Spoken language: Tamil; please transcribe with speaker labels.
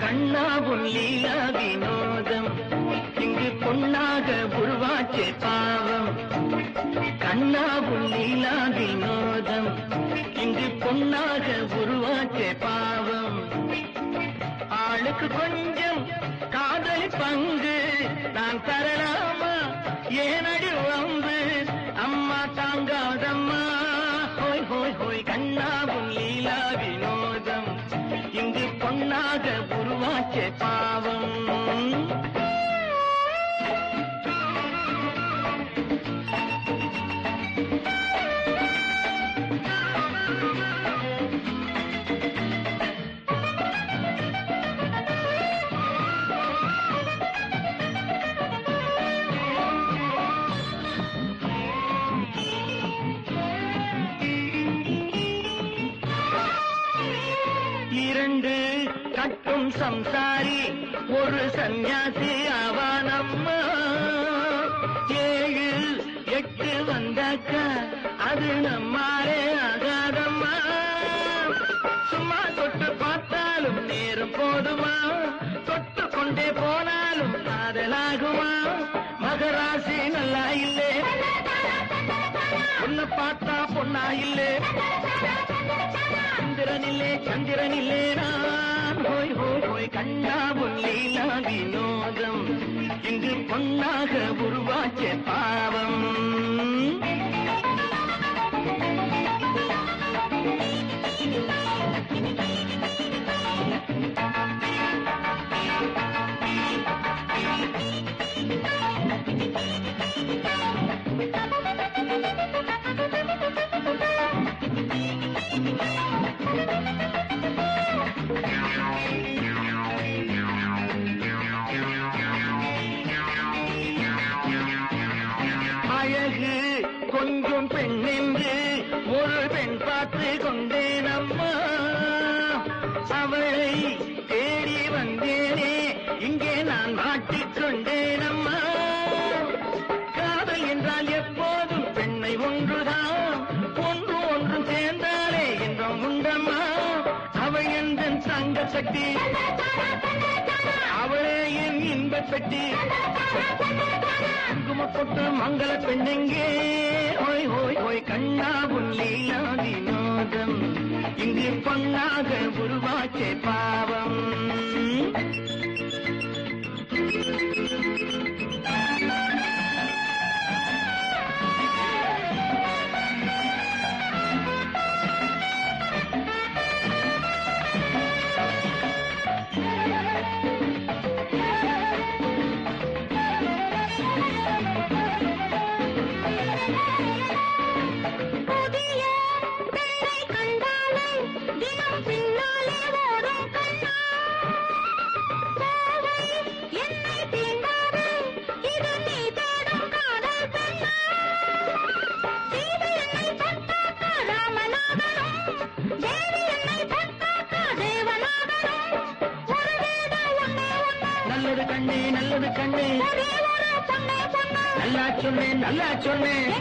Speaker 1: கண்ணாவும் லீலா வினோதம் இங்கு பொன்னாக உருவாச்சே பாவம். கண்ணாவும் லீலா வினோதம் இங்கு பொன்னாக உருவாச்சே பாவம். ஆளுக்கு கொஞ்சம் காதலி பங்கு நான் தரலாமா? ஏனடி வம்பு? அம்மா தாங்காதம்மா. ஹோய் ஹோய் ஹோய் கண்ணாவும் லீலா வினோதம் இங்கு பொன்னாக உருவாச்சே பாவம். இரண்டு கட்டும் சம்சாரி ஒரு சன்னியாசி ஆவானம்மா. 7 8 வந்தாக்க அது நம்மாரே ஆகாதம்மா. சும்மா தொட்டு பார்த்தாலும் நேரம் போதுமா? தொட்டு கொண்டே போனாலும் காதலாகுமா? மகராசி நல்லா இல்லே, பொண்ணு பார்த்தா பொண்ணா இல்லே. சந்திரனில்லே சந்திரனில்லே நான். ஹோய் ஹோய் ஹோய் கண்ணாவும் லீலா வினோதம் இங்கு பொன்னாக உருவாச்சே பாவம். அழகு கொஞ்சம் பெண் என்று ஒரு பெண் பார்த்து கொண்டேனம்மா. அவளை தேடி வந்தேனே இங்கே நான் மாட்டிக்கொண்டேனம்மா. காதல் என்றால் எப்போதும் பெண்ணை ஒன்றுதான், ஒன்று ஒன்றும் சேர்ந்தாலே என்றும் உண்டம்மா. அவள் என்ற சங்க சக்தி, அவளே என் இன்ப பெட்டி. குங்குமப்பொட்டு மங்கள பெண்ணெங்கே. ஹோய் ஹோய் ஹோய் கண்ணாவும் லீலா வினோதம் இங்கு பொன்னாக உருவாச்சே பாவம். நல்லது கண்ணே நல்லது கண்ணே, நல்லா சொன்னேன் நல்லா சொன்னேன்.